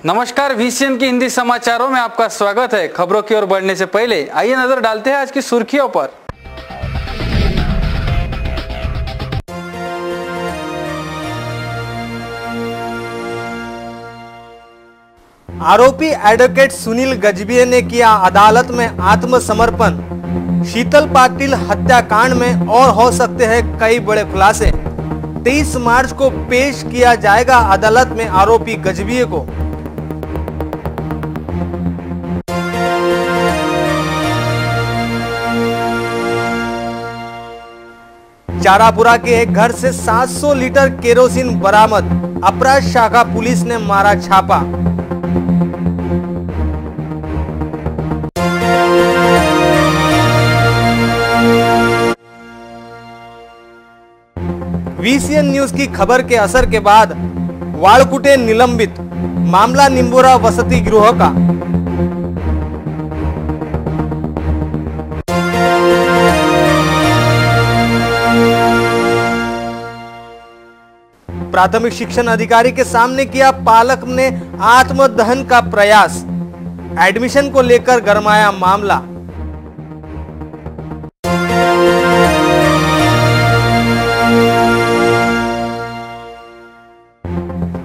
नमस्कार, VCN के हिंदी समाचारों में आपका स्वागत है। खबरों की ओर बढ़ने से पहले आइए नजर डालते हैं आज की सुर्खियों पर। आरोपी एडवोकेट सुनील गजभिये ने किया अदालत में आत्मसमर्पण। शीतल पाटिल हत्याकांड में और हो सकते हैं कई बड़े खुलासे। 23 मार्च को पेश किया जाएगा अदालत में आरोपी गजभिये को। चारापुरा के एक घर से 700 लीटर केरोसिन बरामद। अपराध शाखा पुलिस ने मारा छापा। VCN न्यूज की खबर के असर के बाद वाळकुटे निलंबित। मामला निंबोरा वसति गृह का। प्राथमिक शिक्षण अधिकारी के सामने किया पालक ने आत्मदहन का प्रयास। एडमिशन को लेकर गरमाया मामला।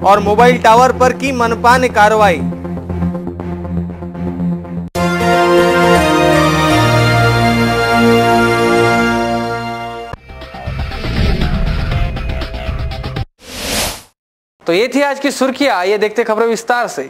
और मोबाइल टावर पर की मनपा ने कार्रवाई। तो ये थी आज की सुर्खियां। आइए देखते खबरें विस्तार से।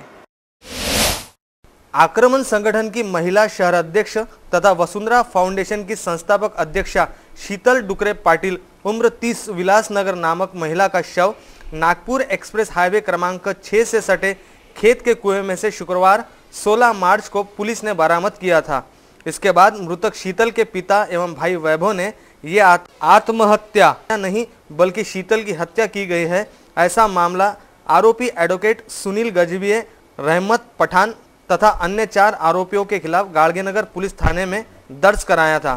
आक्रमण संगठन की महिला शहर अध्यक्ष तथा वसुंधरा फाउंडेशन की संस्थापक अध्यक्षा शीतल डुकरे पाटिल उम्र 30 विलासनगर नामक महिला का शव नागपुर एक्सप्रेस हाईवे क्रमांक 6 से सटे खेत के कुएं में से शुक्रवार 16 मार्च को पुलिस ने बरामद किया था। इसके बाद मृतक शीतल के पिता एवं भाई वैभव ने ये आत्महत्या नहीं बल्कि शीतल की हत्या की गई है, ऐसा मामला आरोपी एडवोकेट सुनील गजभिये, रहमत पठान तथा अन्य 4 आरोपियों के खिलाफ गाड़गेनगर पुलिस थाने में दर्ज कराया था।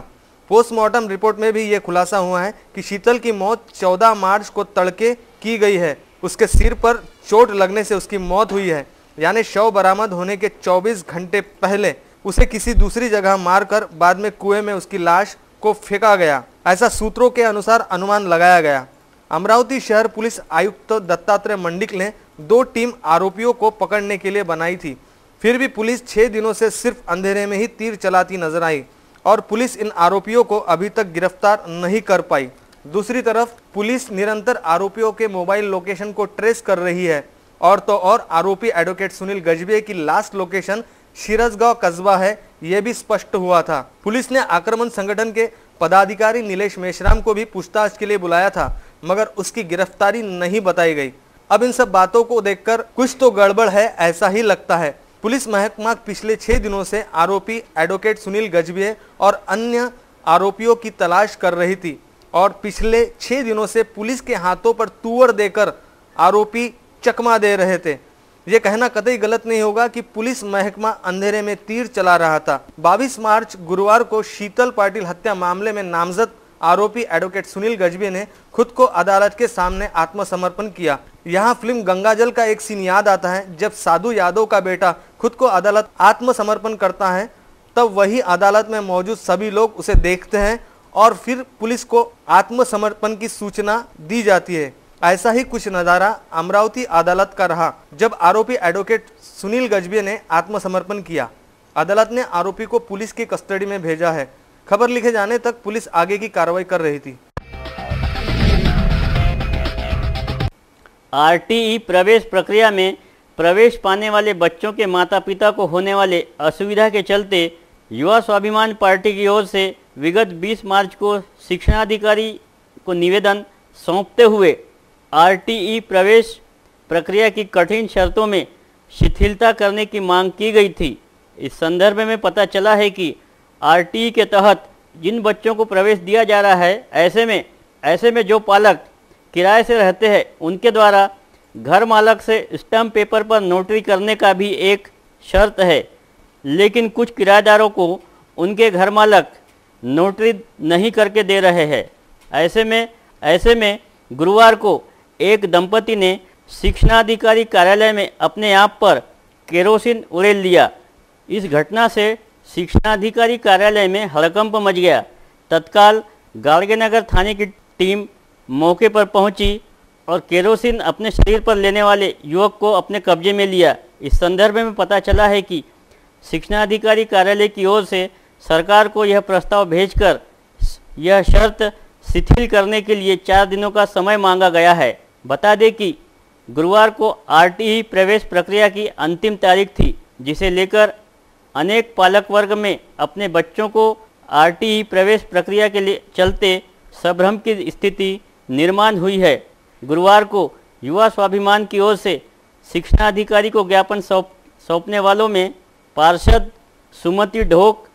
पोस्टमार्टम रिपोर्ट में भी ये खुलासा हुआ है कि शीतल की मौत 14 मार्च को तड़के की गई है। उसके सिर पर चोट लगने से उसकी मौत हुई है, यानी शव बरामद होने के 24 घंटे पहले उसे किसी दूसरी जगह मारकर बाद में कुएं में उसकी लाश को फेंका गया, ऐसा सूत्रों के अनुसार अनुमान लगाया गया। अमरावती शहर पुलिस आयुक्त दत्तात्रेय मंडिक ने 2 टीम आरोपियों को पकड़ने के लिए बनाई थी। फिर भी पुलिस 6 दिनों से सिर्फ अंधेरे में ही तीर चलाती नजर आई और पुलिस इन आरोपियों को अभी तक गिरफ्तार नहीं कर पाई। दूसरी तरफ पुलिस निरंतर आरोपियों के मोबाइल लोकेशन को ट्रेस कर रही है। और तो और आरोपी एडवोकेट सुनील गजभिये की लास्ट लोकेशन शिरसगांव कस्बा है, यह भी स्पष्ट हुआ था। पुलिस ने आक्रमण संगठन के पदाधिकारी नीलेश मेश्राम को भी पूछताछ के लिए बुलाया था, मगर उसकी गिरफ्तारी नहीं बताई गई। अब इन सब बातों को देखकर कुछ तो गड़बड़ है, ऐसा ही लगता है। पुलिस महकमा पिछले 6 दिनों से आरोपी एडवोकेट सुनील गजभिये और अन्य आरोपियों की तलाश कर रही थी और पिछले 6 दिनों से पुलिस के हाथों पर तुअर देकर आरोपी चकमा दे रहे थे। ये कहना कतई गलत नहीं होगा कि पुलिस महकमा अंधेरे में तीर चला रहा था। 22 मार्च गुरुवार को शीतल पाटिल हत्या मामले में नामजद आरोपी एडवोकेट सुनील गजभिये ने खुद को अदालत के सामने आत्मसमर्पण किया। यहाँ फिल्म गंगाजल का एक सीन याद आता है, जब साधु यादव का बेटा खुद को अदालत आत्मसमर्पण करता है, तब वही अदालत में मौजूद सभी लोग उसे देखते हैं और फिर पुलिस को आत्मसमर्पण की सूचना दी जाती है। ऐसा ही कुछ नज़ारा अमरावती अदालत का रहा, जब आरोपी एडवोकेट सुनील गजभिये ने आत्मसमर्पण किया। अदालत ने आरोपी को पुलिस की कस्टडी में भेजा है। खबर लिखे जाने तक पुलिस आगे की कार्रवाई कर रही थी। RTE प्रवेश प्रक्रिया में प्रवेश पाने वाले बच्चों के माता पिता को होने वाले असुविधा के चलते युवा स्वाभिमान पार्टी की ओर से विगत 20 मार्च को शिक्षणाधिकारी को निवेदन सौंपते हुए RTE प्रवेश प्रक्रिया की कठिन शर्तों में शिथिलता करने की मांग की गई थी। इस संदर्भ में पता चला है कि RTE के तहत जिन बच्चों को प्रवेश दिया जा रहा है, ऐसे में जो पालक किराए से रहते हैं उनके द्वारा घर मालक से स्टैम्प पेपर पर नोटरी करने का भी एक शर्त है, लेकिन कुछ किराएदारों को उनके घर मालक नोटरी नहीं करके दे रहे हैं। ऐसे में गुरुवार को एक दंपति ने शिक्षणाधिकारी कार्यालय में अपने आप पर केरोसिन उड़ेल लिया। इस घटना से शिक्षणाधिकारी कार्यालय में हड़कंप मच गया। तत्काल गाड़गेनगर थाने की टीम मौके पर पहुंची और केरोसिन अपने शरीर पर लेने वाले युवक को अपने कब्जे में लिया। इस संदर्भ में पता चला है कि शिक्षणाधिकारी कार्यालय की ओर से सरकार को यह प्रस्ताव भेजकर यह शर्त शिथिल करने के लिए 4 दिनों का समय मांगा गया है। बता दें कि गुरुवार को आरटीई प्रवेश प्रक्रिया की अंतिम तारीख थी, जिसे लेकर अनेक पालक वर्ग में अपने बच्चों को आरटीई प्रवेश प्रक्रिया के लिए चलते संभ्रम की स्थिति निर्माण हुई है। गुरुवार को युवा स्वाभिमान की ओर से शिक्षणाधिकारी को ज्ञापन सौंपने वालों में पार्षद सुमति ढोक,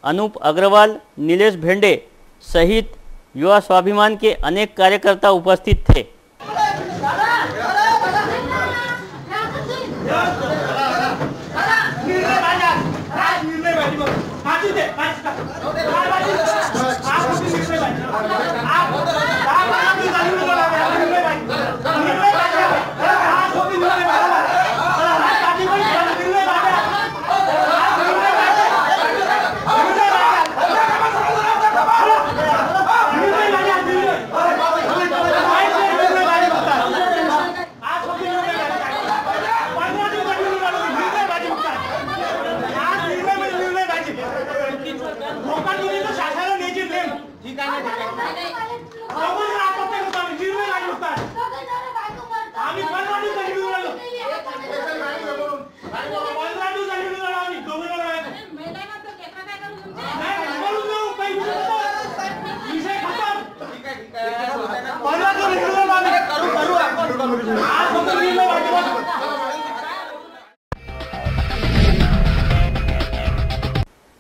अनूप अग्रवाल, नीलेश भेंडे सहित युवा स्वाभिमान के अनेक कार्यकर्ता उपस्थित थे।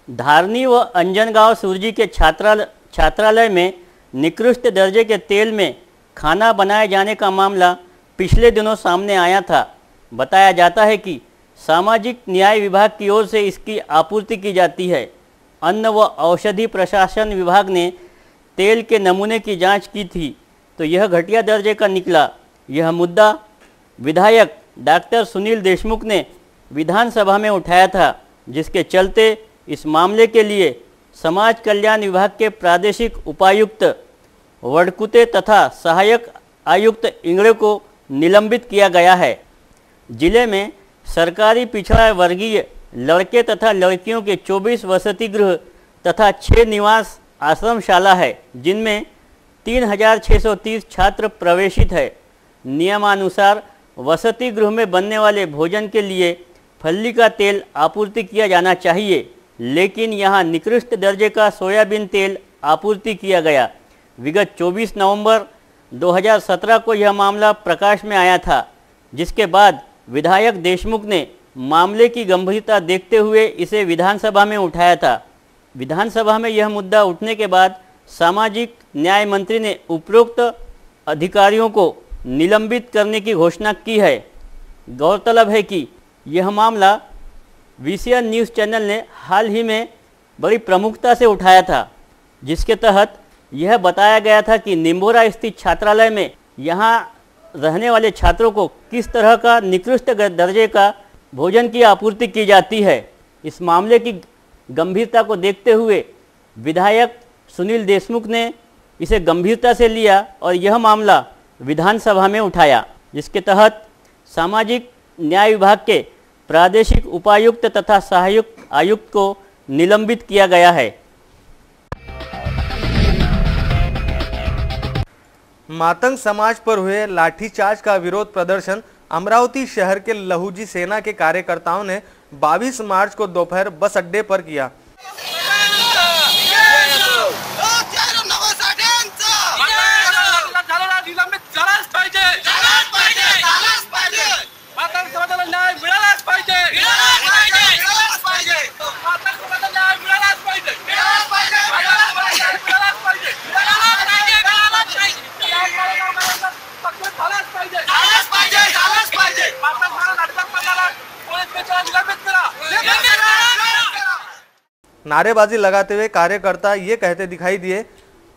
धारनी व अंजनगांव सुरजी के छात्रालय में निकृष्ट दर्जे के तेल में खाना बनाए जाने का मामला पिछले दिनों सामने आया था। बताया जाता है कि सामाजिक न्याय विभाग की ओर से इसकी आपूर्ति की जाती है। अन्न व औषधि प्रशासन विभाग ने तेल के नमूने की जांच की थी तो यह घटिया दर्जे का निकला। यह मुद्दा विधायक डॉक्टर सुनील देशमुख ने विधानसभा में उठाया था, जिसके चलते इस मामले के लिए समाज कल्याण विभाग के प्रादेशिक उपायुक्त वडकुते तथा सहायक आयुक्त इंगड़े को निलंबित किया गया है। जिले में सरकारी पिछड़ा वर्गीय लड़के तथा लड़कियों के 24 वसति गृह तथा 6 निवास आश्रमशाला है, जिनमें 3630 छात्र प्रवेशित है। नियमानुसार वसति गृह में बनने वाले भोजन के लिए फल्ली का तेल आपूर्ति किया जाना चाहिए, लेकिन यहाँ निकृष्ट दर्जे का सोयाबीन तेल आपूर्ति किया गया। विगत 24 नवंबर 2017 को यह मामला प्रकाश में आया था, जिसके बाद विधायक देशमुख ने मामले की गंभीरता देखते हुए इसे विधानसभा में उठाया था। विधानसभा में यह मुद्दा उठने के बाद सामाजिक न्याय मंत्री ने उपरोक्त अधिकारियों को निलंबित करने की घोषणा की है। गौरतलब है कि यह मामला VCR न्यूज़ चैनल ने हाल ही में बड़ी प्रमुखता से उठाया था, जिसके तहत यह बताया गया था कि निम्बोरा स्थित छात्रालय में यहाँ रहने वाले छात्रों को किस तरह का निकृष्ट दर्जे का भोजन की आपूर्ति की जाती है। इस मामले की गंभीरता को देखते हुए विधायक सुनील देशमुख ने इसे गंभीरता से लिया और यह मामला विधानसभा में उठाया, जिसके तहत सामाजिक न्याय विभाग के प्रादेशिक उपायुक्त तथा सहायक आयुक्त को निलंबित किया गया है। मातंग समाज पर हुए लाठीचार्ज का विरोध प्रदर्शन अमरावती शहर के लहूजी सेना के कार्यकर्ताओं ने 22 मार्च को दोपहर बस अड्डे पर किया। नारेबाजी लगाते हुए कार्यकर्ता ये कहते दिखाई दिए।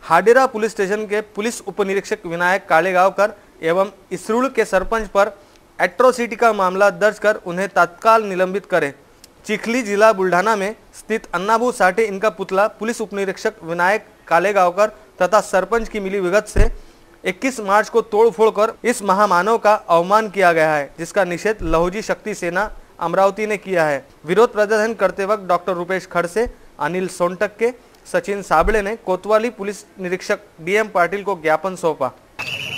हाडेरा पुलिस स्टेशन के पुलिस उपनिरीक्षक विनायक कालेगांवकर एवं इसरूल के सरपंच पर एट्रोसिटी का मामला दर्ज कर उन्हें तत्काल निलंबित करें। चिखली जिला बुल्ढाना में स्थित अन्नाबू साठे इनका पुतला पुलिस उपनिरीक्षक विनायक कालेगांवकर तथा सरपंच की मिलीभगत से 21 मार्च को तोड़फोड़ कर इस महामानव का अवमान किया गया है, जिसका निषेध लहुजी शक्ति सेना अमरावती ने किया है। विरोध प्रदर्शन करते वक्त डॉक्टर रुपेश खड़से, अनिल सोनटक्के, सचिन साबळे ने कोतवाली पुलिस निरीक्षक डीएम पाटील को ज्ञापन सौंपा।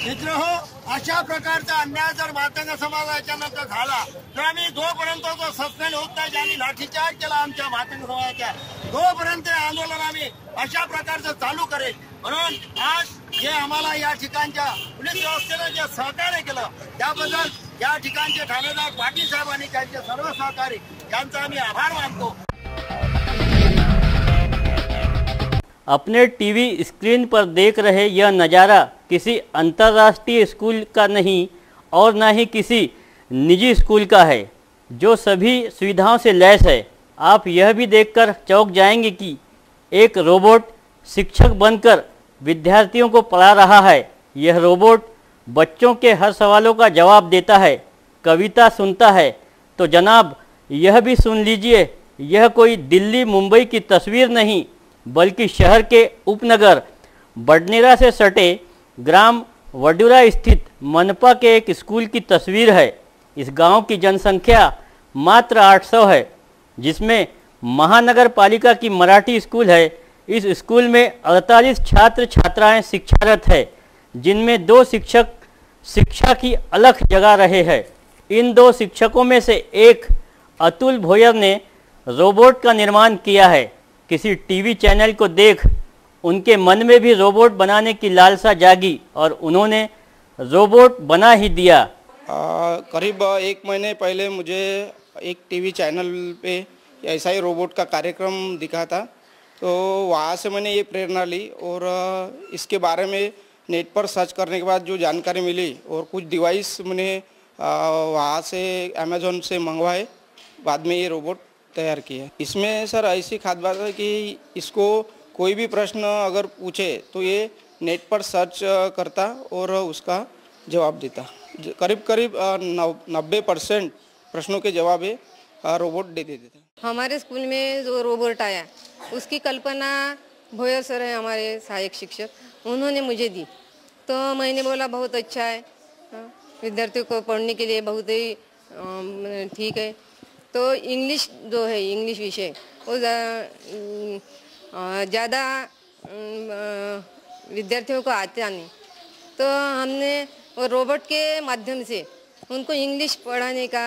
मित्रहो, अशा प्रकारचा अन्याय जर मातंग समाजाच्या नंतर झाला तर आम्ही जोपर्यंत तो सस्पेंड होत नाही, ज्यांनी लाठीचार्ज केला आमच्या मातंग समाजाच्या, तोपर्यंत आंदोलन आम्ही अशा प्रकारचं चालू करेल। म्हणून आज जे आम्हाला या ठिकाणच्या पोलीस व्यवस्थेने जे सहकार्य केलं त्याबद्दल या ठिकाणचे ठाणेदार पाटील साहेब आणि त्यांचे सर्व सहकारी यांचा आम्ही आभार मानतो। अपने टीवी स्क्रीन पर देख रहे यह नज़ारा किसी अंतर्राष्ट्रीय स्कूल का नहीं और न ही किसी निजी स्कूल का है, जो सभी सुविधाओं से लैस है। आप यह भी देखकर चौंक जाएंगे कि एक रोबोट शिक्षक बनकर विद्यार्थियों को पढ़ा रहा है। यह रोबोट बच्चों के हर सवालों का जवाब देता है, कविता सुनता है। तो जनाब यह भी सुन लीजिए, यह कोई दिल्ली मुंबई की तस्वीर नहीं बल्कि शहर के उपनगर बडनेरा से सटे ग्राम वडूरा स्थित मनपा के एक स्कूल की तस्वीर है। इस गांव की जनसंख्या मात्र 800 है, जिसमें महानगर पालिका की मराठी स्कूल है। इस स्कूल में 48 छात्र छात्राएं शिक्षारत है, जिनमें 2 शिक्षक शिक्षा की अलख जगा रहे हैं। इन 2 शिक्षकों में से एक अतुल भोयर ने रोबोट का निर्माण किया है। किसी टीवी चैनल को देख उनके मन में भी रोबोट बनाने की लालसा जागी और उन्होंने रोबोट बना ही दिया। करीब 1 महीने पहले मुझे एक टीवी चैनल पे ऐसा ही रोबोट का कार्यक्रम दिखा था, तो वहाँ से मैंने ये प्रेरणा ली और इसके बारे में नेट पर सर्च करने के बाद जो जानकारी मिली और कुछ डिवाइस मैंने वहाँ से अमेज़न से मंगवाए, बाद में ये रोबोट तैयार किया। इसमें सर ऐसी खास बात है कि इसको कोई भी प्रश्न अगर पूछे तो ये नेट पर सर्च करता और उसका जवाब देता। करीब 90% प्रश्नों के जवाब ये रोबोट दे देता। हमारे स्कूल में जो रोबोट आया उसकी कल्पना भोयर सर है हमारे सहायक शिक्षक, उन्होंने मुझे दी। तो मैंने बोला बहुत अच्छा है, विद्यार्थियों को पढ़ने के लिए बहुत ही ठीक है। तो इंग्लिश जो है, इंग्लिश विषय वो ज़्यादा विद्यार्थियों को आता नहीं, तो हमने वो रोबोट के माध्यम से उनको इंग्लिश पढ़ाने का,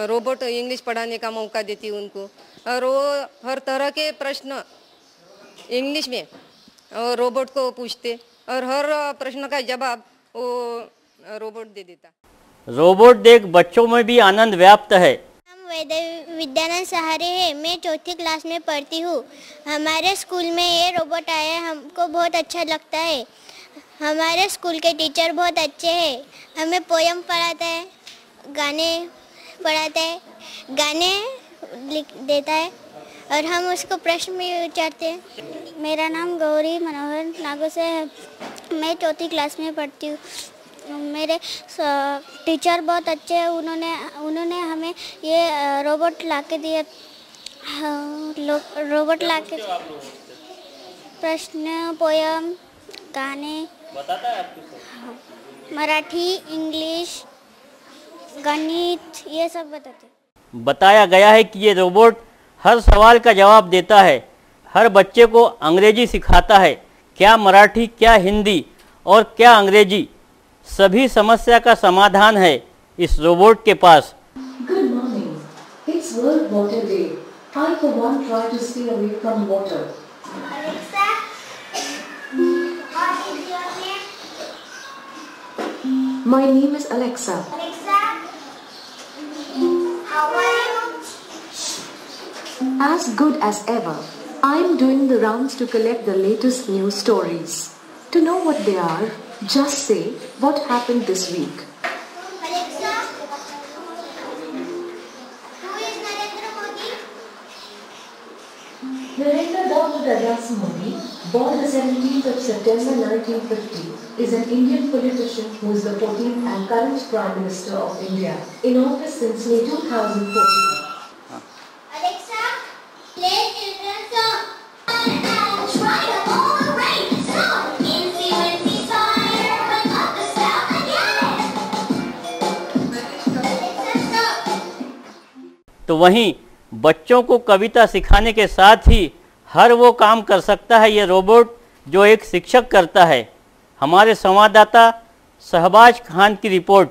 रोबोट इंग्लिश पढ़ाने का मौका देती उनको, और वो हर तरह के प्रश्न इंग्लिश में रोबोट को पूछते और हर प्रश्न का जवाब वो रोबोट दे देता। रोबोट देख बच्चों में भी आनंद व्याप्त है। विद्यानंद सहारे है, मैं 4th क्लास में पढ़ती हूँ। हमारे स्कूल में ये रोबोट आया है, हमको बहुत अच्छा लगता है। हमारे स्कूल के टीचर बहुत अच्छे हैं, हमें पोयम पढ़ाता है, गाने पढ़ाता है, गाने लिख देता है और हम उसको प्रश्न भी उच्चारते हैं। मेरा नाम गौरी मनोहर नागो से है, मैं 4th क्लास में पढ़ती हूँ। मेरे टीचर बहुत अच्छे हैं, उन्होंने हमें ये रोबोट लाके दिया। रोबोट लाके प्रश्न, पोयम, गाने बताता है आपको, मराठी, इंग्लिश, गणित ये सब बताते। बताया गया है कि ये रोबोट हर सवाल का जवाब देता है, हर बच्चे को अंग्रेजी सिखाता है, क्या मराठी, क्या हिंदी और क्या अंग्रेजी, सभी समस्या का समाधान है इस रोबोट के पास। Good morning. It's World Water Day. I for one try to stay away from water. Alexa, what is your name? My name is Alexa. Alexa, how are you? As good as ever. I'm doing the rounds to collect the latest news stories. To know what they are, just say what happened this week. Alexa, who is Narendra Modi? Narendra Damodar Das Modi, born the 17th of September 1950, is an Indian politician who is the 14th and current Prime Minister of India, in office since May 2014. Alexa, play children's song. Try to overrate the song. Incy Wincy Sire, wake up the sound again. Alexa, stop. तो वहीं बच्चों को कविता सिखाने के साथ ही हर वो काम कर सकता है ये रोबोट जो एक शिक्षक करता है। हमारे संवाददाता शहबाज खान की रिपोर्ट।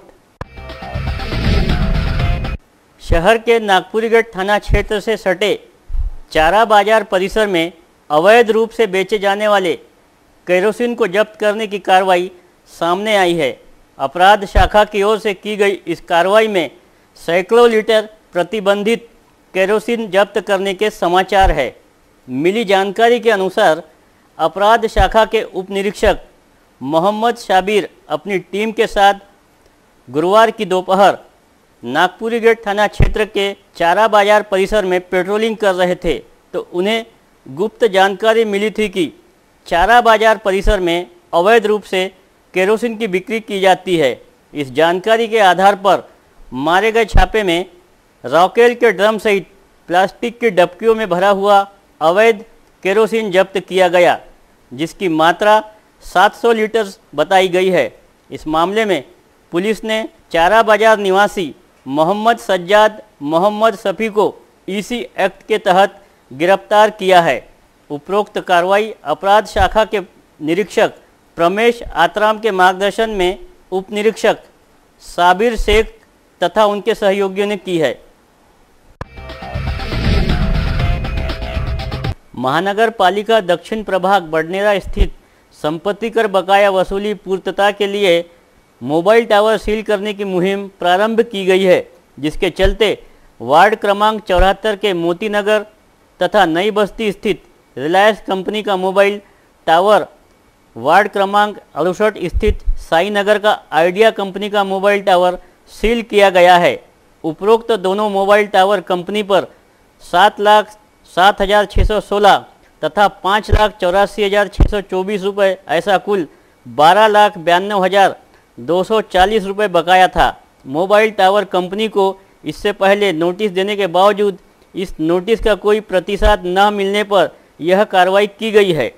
शहर के नागपुरी गेट थाना क्षेत्र से सटे चारा बाजार परिसर में अवैध रूप से बेचे जाने वाले केरोसिन को जब्त करने की कार्रवाई सामने आई है। अपराध शाखा की ओर से की गई इस कार्रवाई में सैकड़ों लीटर प्रतिबंधित केरोसिन जब्त करने के समाचार है। मिली जानकारी के अनुसार अपराध शाखा के उप निरीक्षक मोहम्मद शाबिर अपनी टीम के साथ गुरुवार की दोपहर नागपुरी गेट थाना क्षेत्र के चारा बाजार परिसर में पेट्रोलिंग कर रहे थे तो उन्हें गुप्त जानकारी मिली थी कि चारा बाजार परिसर में अवैध रूप से केरोसिन की बिक्री की जाती है। इस जानकारी के आधार पर मारे गए छापे में रॉकेल के ड्रम सहित प्लास्टिक की डबकियों में भरा हुआ अवैध केरोसिन जब्त किया गया, जिसकी मात्रा 700 लीटर बताई गई है। इस मामले में पुलिस ने चारा बाजार निवासी मोहम्मद सज्जाद मोहम्मद सफ़ी को ईसी एक्ट के तहत गिरफ्तार किया है। उपरोक्त कार्रवाई अपराध शाखा के निरीक्षक प्रमेश आतराम के मार्गदर्शन में उप निरीक्षक साबिर शेख तथा उनके सहयोगियों ने की है। महानगर पालिका दक्षिण प्रभाग बडनेरा स्थित संपत्ति कर बकाया वसूली पूर्तता के लिए मोबाइल टावर सील करने की मुहिम प्रारंभ की गई है, जिसके चलते वार्ड क्रमांक 74 के मोती नगर तथा नई बस्ती स्थित रिलायंस कंपनी का मोबाइल टावर, वार्ड क्रमांक 68 स्थित साई नगर का आइडिया कंपनी का मोबाइल टावर सील किया गया है। उपरोक्त दोनों मोबाइल टावर कंपनी पर 7,07,616 तथा 5,84,624 रुपये ऐसा कुल 12,92,240 रुपये बकाया था। मोबाइल टावर कंपनी को इससे पहले नोटिस देने के बावजूद इस नोटिस का कोई प्रतिसाद न मिलने पर यह कार्रवाई की गई है।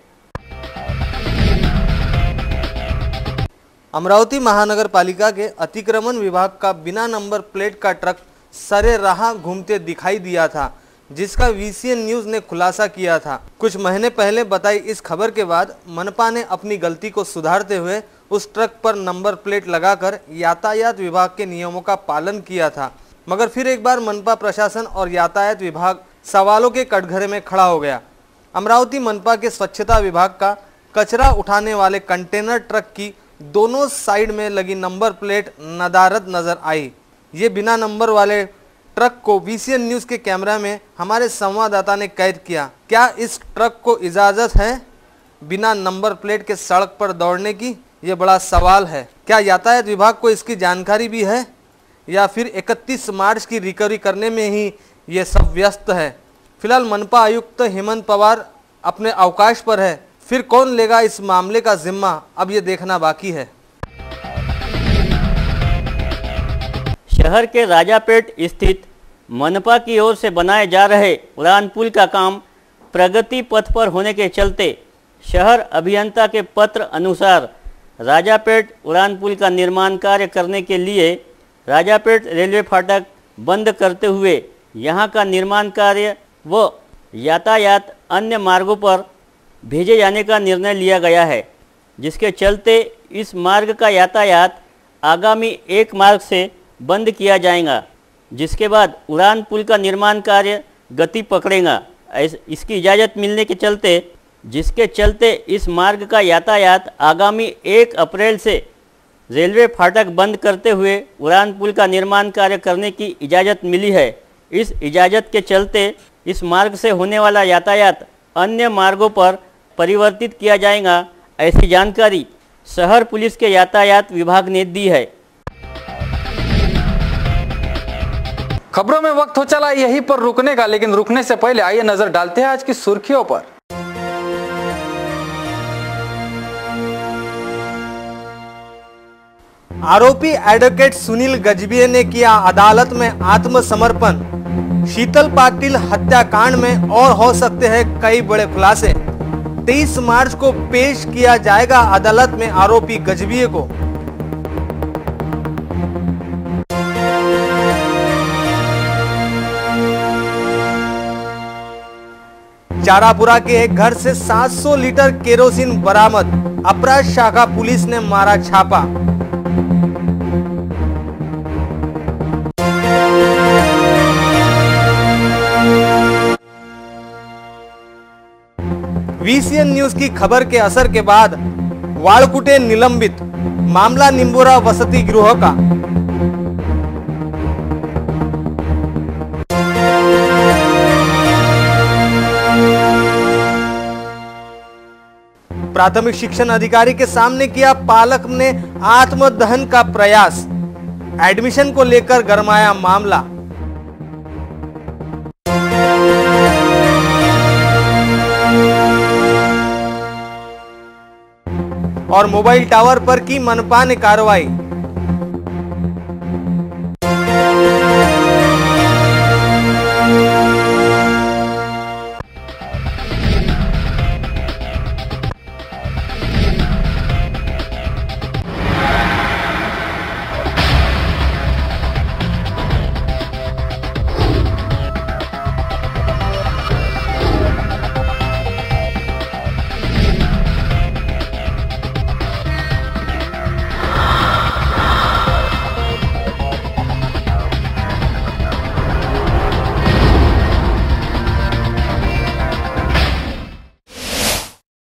अमरावती महानगर पालिका के अतिक्रमण विभाग का बिना नंबर प्लेट का ट्रक सरे राह घूमते दिखाई दिया था, जिसका वीसीएन न्यूज ने खुलासा किया था। कुछ महीने पहले बताई इस खबर के बाद मनपा ने अपनी गलती को सुधारते हुए उस ट्रक पर नंबर प्लेट लगाकर यातायात विभाग के नियमों का पालन किया था, मगर फिर एक बार मनपा प्रशासन और यातायात विभाग सवालों के कटघरे में खड़ा हो गया। अमरावती मनपा के स्वच्छता विभाग का कचरा उठाने वाले कंटेनर ट्रक की दोनों साइड में लगी नंबर प्लेट नदारद नजर आई। ये बिना नंबर वाले ट्रक को वीसीएन न्यूज के कैमरा में हमारे संवाददाता ने कैद किया। क्या इस ट्रक को इजाजत है बिना नंबर प्लेट के सड़क पर दौड़ने की? ये बड़ा सवाल है। क्या यातायात विभाग को इसकी जानकारी भी है या फिर 31 मार्च की रिकवरी करने में ही ये सब व्यस्त है? फिलहाल मनपा आयुक्त हेमंत पवार अपने अवकाश पर है, फिर कौन लेगा इस मामले का जिम्मा, अब ये देखना बाकी है। शहर के राजापेट स्थित मनपा की ओर से बनाए जा रहे उड़ान पुल का काम प्रगति पथ पर होने के चलते शहर अभियंता के पत्र अनुसार राजापेट उड़ान पुल का निर्माण कार्य करने के लिए राजापेट रेलवे फाटक बंद करते हुए यहां का निर्माण कार्य व यातायात अन्य मार्गों पर भेजे जाने का निर्णय लिया गया है, जिसके चलते इस मार्ग का यातायात आगामी 1 मार्च से बंद किया जाएगा, जिसके बाद उड़ान पुल का निर्माण कार्य गति पकड़ेगा। इसकी इजाज़त मिलने के चलते जिसके चलते इस मार्ग का यातायात आगामी 1 अप्रैल से रेलवे फाटक बंद करते हुए उड़ान पुल का निर्माण कार्य करने की इजाज़त मिली है। इस इजाज़त के चलते इस मार्ग से होने वाला यातायात अन्य मार्गों पर परिवर्तित किया जाएगा, ऐसी जानकारी शहर पुलिस के यातायात विभाग ने दी है। खबरों में वक्त हो चला यहीं पर रुकने का, लेकिन रुकने से पहले आइए नजर डालते हैं आज की सुर्खियों पर। आरोपी एडवोकेट सुनील गजभिये ने किया अदालत में आत्मसमर्पण। शीतल पाटिल हत्याकांड में और हो सकते हैं कई बड़े खुलासे। 23 मार्च को पेश किया जाएगा अदालत में आरोपी गजभिये को। चारापुरा के एक घर से 700 लीटर केरोसिन बरामद। अपराध शाखा पुलिस ने मारा छापा। VCN न्यूज की खबर के असर के बाद वाळकुटे निलंबित। मामला निंबोरा वसति गृह का। प्राथमिक शिक्षण अधिकारी के सामने किया पालक ने आत्मदहन का प्रयास। एडमिशन को लेकर गरमाया मामला। और मोबाइल टावर पर की मनपा ने कार्रवाई।